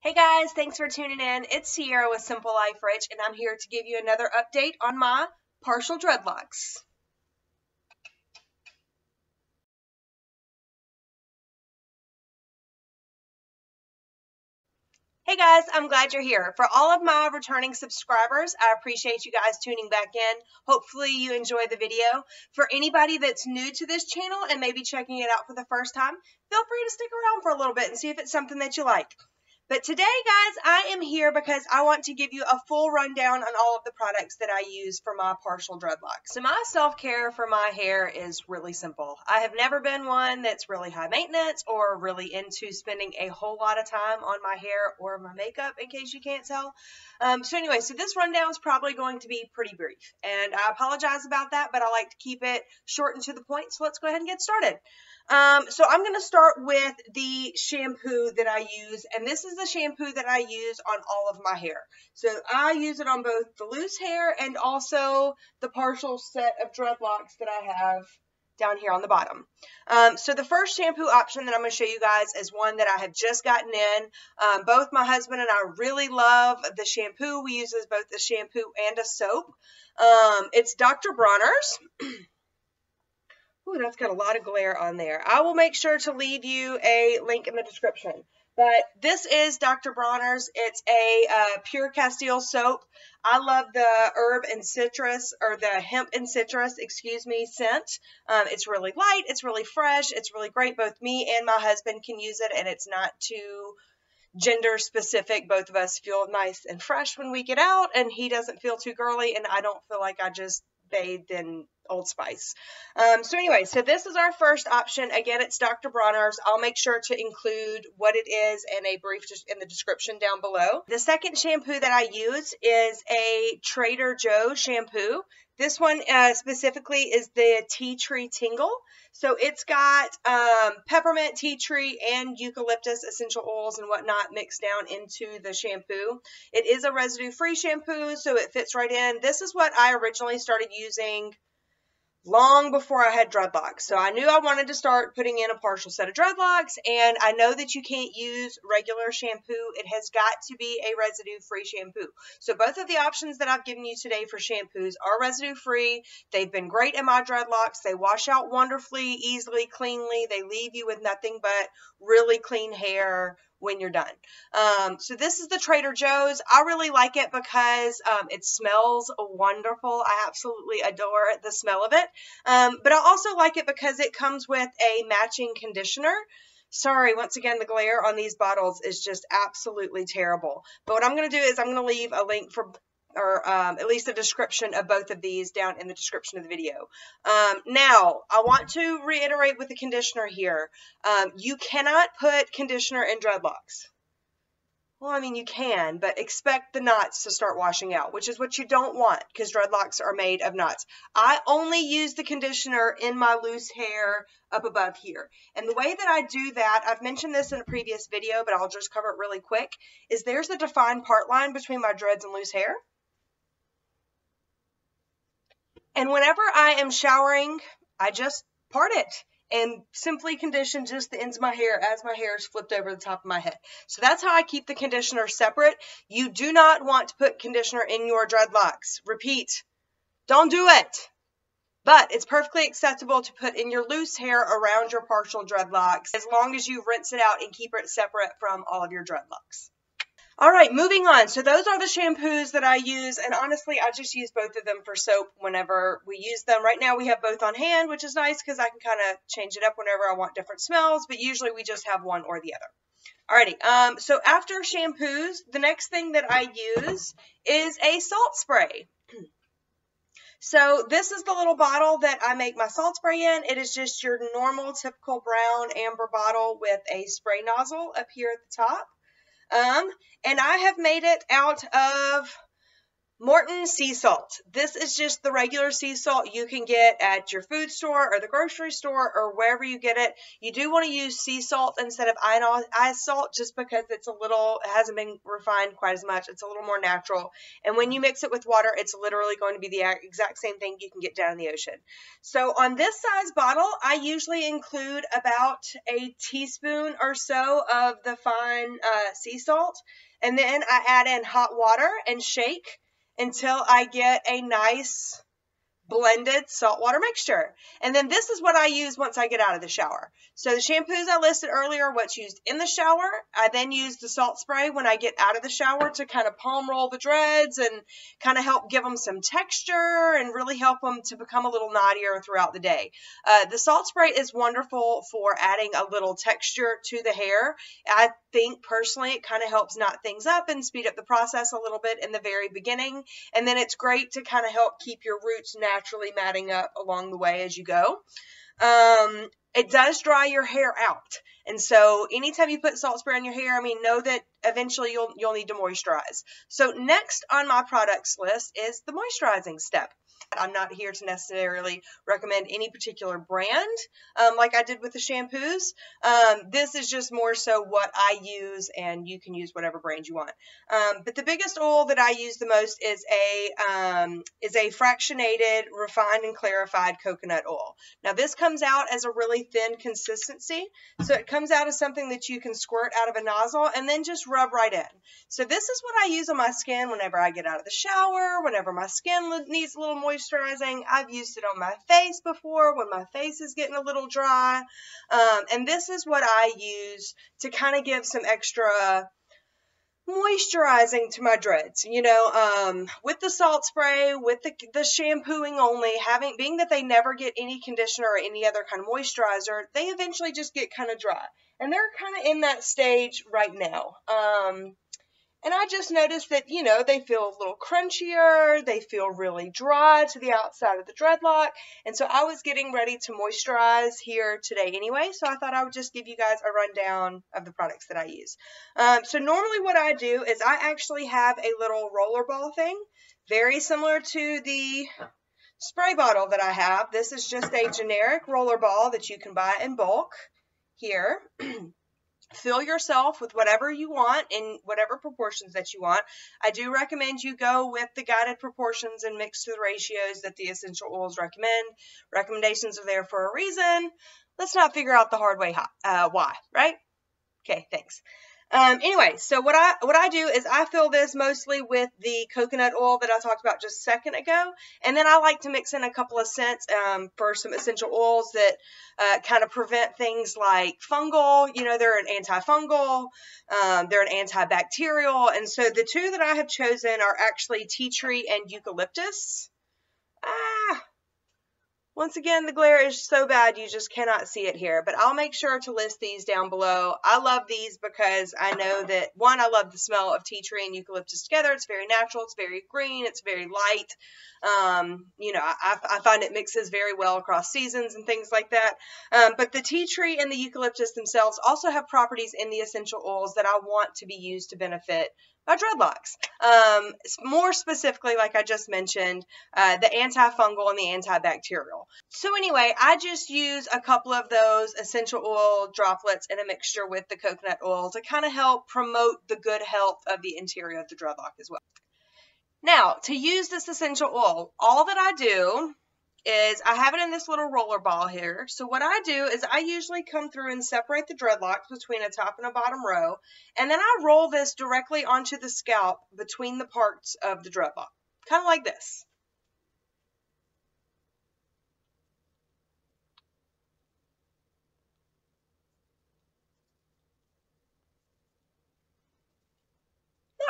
Hey guys, thanks for tuning in. It's Sierra with Simple Life Rich, and I'm here to give you another update on my partial dreadlocks. Hey guys, I'm glad you're here. For all of my returning subscribers, I appreciate you guys tuning back in. Hopefully you enjoy the video. For anybody that's new to this channel and maybe checking it out for the first time, feel free to stick around for a little bit and see if it's something that you like. But today, guys, I am here because I want to give you a full rundown on all of the products that I use for my partial dreadlocks. So my self-care for my hair is really simple. I have never been one that's really high maintenance or really into spending a whole lot of time on my hair or my makeup, in case you can't tell. So this rundown is probably going to be pretty brief, and I apologize about that, but I like to keep it short and to the point, so let's go ahead and get started. So I'm going to start with the shampoo that I use, and this is the shampoo that I use on all of my hair. So I use it on both the loose hair and also the partial set of dreadlocks that I have down here on the bottom. So the first shampoo option that I'm going to show you guys is one that I have just gotten in. Both my husband and I really love the shampoo. We use as both a shampoo and a soap. It's Dr. Bronner's. Ooh, that's got a lot of glare on there. I will make sure to leave you a link in the description. But this is Dr. Bronner's. It's a Pure-Castile soap. I love the herb and citrus, or the hemp and citrus, excuse me, scent. It's really light. It's really fresh. It's really great. Both me and my husband can use it, and it's not too gender specific. Both of us feel nice and fresh when we get out, and he doesn't feel too girly, and I don't feel like I just bathed in Old Spice. So this is our first option. Again, it's Dr. Bronner's. I'll make sure to include what it is and a brief in the description down below. The second shampoo that I use is a Trader Joe's shampoo. This one specifically is the Tea Tree Tingle. So it's got peppermint, tea tree, and eucalyptus essential oils and whatnot mixed down into the shampoo. It is a residue-free shampoo, so it fits right in. This is what I originally started using long before I had dreadlocks. So I knew I wanted to start putting in a partial set of dreadlocks, and I know that you can't use regular shampoo. It has got to be a residue-free shampoo. So both of the options that I've given you today for shampoos are residue-free. They've been great in my dreadlocks. They wash out wonderfully, easily, cleanly. They leave you with nothing but really clean hair when you're done. So this is the Trader Joe's. I really like it because it smells wonderful. I absolutely adore the smell of it. But I also like it because it comes with a matching conditioner. Sorry, once again, the glare on these bottles is just absolutely terrible. But what I'm going to do is I'm going to leave a link for, or at least a description of both of these down in the description of the video. Now, I want to reiterate with the conditioner here. You cannot put conditioner in dreadlocks. Well, I mean, you can, but expect the knots to start washing out, which is what you don't want because dreadlocks are made of knots. I only use the conditioner in my loose hair up above here. And the way that I do that, I've mentioned this in a previous video, but I'll just cover it really quick, is there's a defined part line between my dreads and loose hair. And whenever I am showering, I just part it and simply condition just the ends of my hair as my hair is flipped over the top of my head. So that's how I keep the conditioner separate. You do not want to put conditioner in your dreadlocks. Repeat, don't do it. But it's perfectly acceptable to put in your loose hair around your partial dreadlocks as long as you rinse it out and keep it separate from all of your dreadlocks. All right, moving on. So those are the shampoos that I use, and honestly, I just use both of them for soap whenever we use them. Right now, we have both on hand, which is nice because I can kind of change it up whenever I want different smells, but usually we just have one or the other. Alrighty, so after shampoos, the next thing that I use is a salt spray. So this is the little bottle that I make my salt spray in. It is just your normal, typical brown amber bottle with a spray nozzle up here at the top. And I have made it out of Morton sea salt. This is just the regular sea salt you can get at your food store or the grocery store or wherever you get it. You do want to use sea salt instead of ice salt just because it hasn't been refined quite as much. It's a little more natural. And when you mix it with water, it's literally going to be the exact same thing you can get down in the ocean. So on this size bottle, I usually include about a teaspoon or so of the fine sea salt. And then I add in hot water and shake until I get a nice blended saltwater mixture. And then this is what I use once I get out of the shower. So the shampoos I listed earlier, what's used in the shower. I then use the salt spray when I get out of the shower to kind of palm roll the dreads and kind of help give them some texture and really help them to become a little knottier throughout the day. The salt spray is wonderful for adding a little texture to the hair. I think personally it kind of helps knot things up and speed up the process a little bit in the very beginning. And then it's great to kind of help keep your roots naturally matting up along the way as you go. It does dry your hair out. And so anytime you put salt spray on your hair, know that eventually you'll need to moisturize. So next on my products list is the moisturizing step. I'm not here to necessarily recommend any particular brand like I did with the shampoos. This is just more so what I use, and you can use whatever brand you want. But the biggest oil that I use the most is a fractionated, refined, and clarified coconut oil. Now this comes out as a really thin consistency, so it comes out as something that you can squirt out of a nozzle and then just rub right in. So this is what I use on my skin whenever I get out of the shower, whenever my skin needs a little moisturizing. I've used it on my face before when my face is getting a little dry. And this is what I use to kind of give some extra moisturizing to my dreads, with the salt spray, with the shampooing only, being that they never get any conditioner or any other kind of moisturizer, they eventually just get kind of dry. And they're kind of in that stage right now. And I just noticed that, they feel a little crunchier, they feel really dry to the outside of the dreadlock, and so I was getting ready to moisturize here today anyway, so I thought I would just give you guys a rundown of the products that I use. So normally what I do is I actually have a little roller ball thing, very similar to the spray bottle that I have. This is just a generic roller ball that you can buy in bulk here. Fill yourself with whatever you want in whatever proportions that you want. I do recommend you go with the guided proportions and mix to the ratios that the essential oils recommend. Recommendations are there for a reason. Let's not figure out the hard way why, right? Okay, thanks. Anyway, so what I do is I fill this mostly with the coconut oil that I talked about just a second ago, and then I like to mix in a couple of scents for some essential oils that kind of prevent things like fungal. They're an anti-fungal, they're an antibacterial, and so the two that I have chosen are actually Tea Tree and Eucalyptus. Once again, the glare is so bad you just cannot see it here, but I'll make sure to list these down below. I love these because I know that, one, I love the smell of tea tree and eucalyptus together. It's very natural, it's very green, it's very light. I find it mixes very well across seasons and things like that. But the tea tree and the eucalyptus themselves also have properties in the essential oils that I want to be used to benefit my dreadlocks. More specifically, like I just mentioned, the anti-fungal and the antibacterial. So anyway, I just use a couple of those essential oil droplets in a mixture with the coconut oil to kind of help promote the good health of the interior of the dreadlock as well. Now, to use this essential oil, all that I do is I have it in this little roller ball here. So what I do is I usually come through and separate the dreadlocks between a top and a bottom row, and then I roll this directly onto the scalp between the parts of the dreadlock, kind of like this.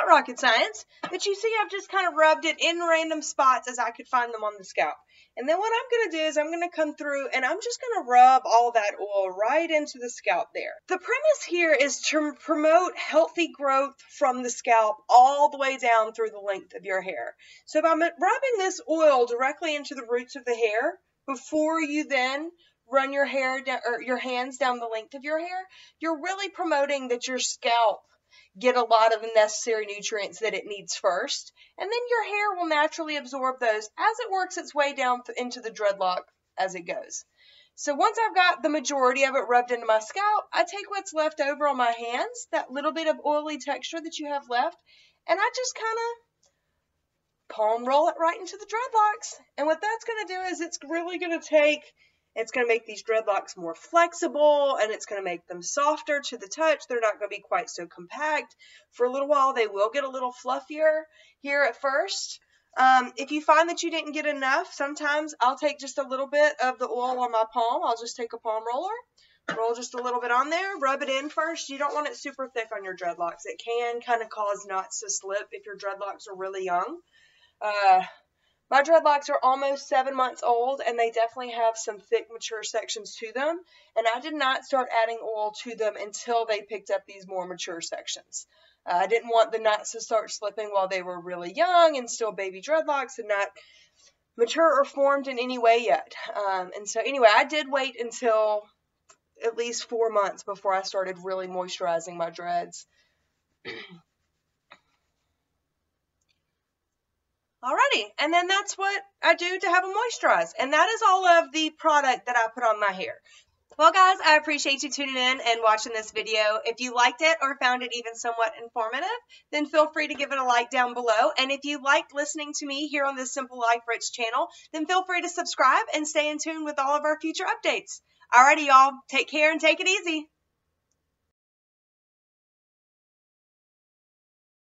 Not rocket science, but you see I've just kind of rubbed it in random spots as I could find them on the scalp. And then what I'm going to do is I'm going to come through and I'm just going to rub all that oil right into the scalp there. The premise here is to promote healthy growth from the scalp all the way down through the length of your hair. So by rubbing this oil directly into the roots of the hair before you then run your hair down, or your hands down the length of your hair, you're really promoting that your scalp get a lot of the necessary nutrients that it needs first, and then your hair will naturally absorb those as it works its way down into the dreadlock as it goes. So once I've got the majority of it rubbed into my scalp, I take what's left over on my hands, that little bit of oily texture that you have left, and I just kind of palm roll it right into the dreadlocks. And what that's going to do is it's really going to make these dreadlocks more flexible, and it's going to make them softer to the touch. They're not going to be quite so compact. For a little while, they will get a little fluffier here at first. If you find that you didn't get enough, sometimes I'll take just a little bit of the oil on my palm. I'll just take a palm roller, roll just a little bit on there, rub it in first. You don't want it super thick on your dreadlocks. It can kind of cause knots to slip if your dreadlocks are really young. My dreadlocks are almost 7 months old, and they definitely have some thick, mature sections to them, and I did not start adding oil to them until they picked up these more mature sections. I didn't want the knots to start slipping while they were really young and still baby dreadlocks and not mature or formed in any way yet. And so anyway, I did wait until at least 4 months before I started really moisturizing my dreads. Alrighty, and then that's what I do to have them moisturized. And that is all of the product that I put on my hair. Well, guys, I appreciate you tuning in and watching this video. If you liked it or found it even somewhat informative, then feel free to give it a like down below. And if you liked listening to me here on this Simple Life Rich channel, then feel free to subscribe and stay in tune with all of our future updates. Alrighty, y'all, take care and take it easy.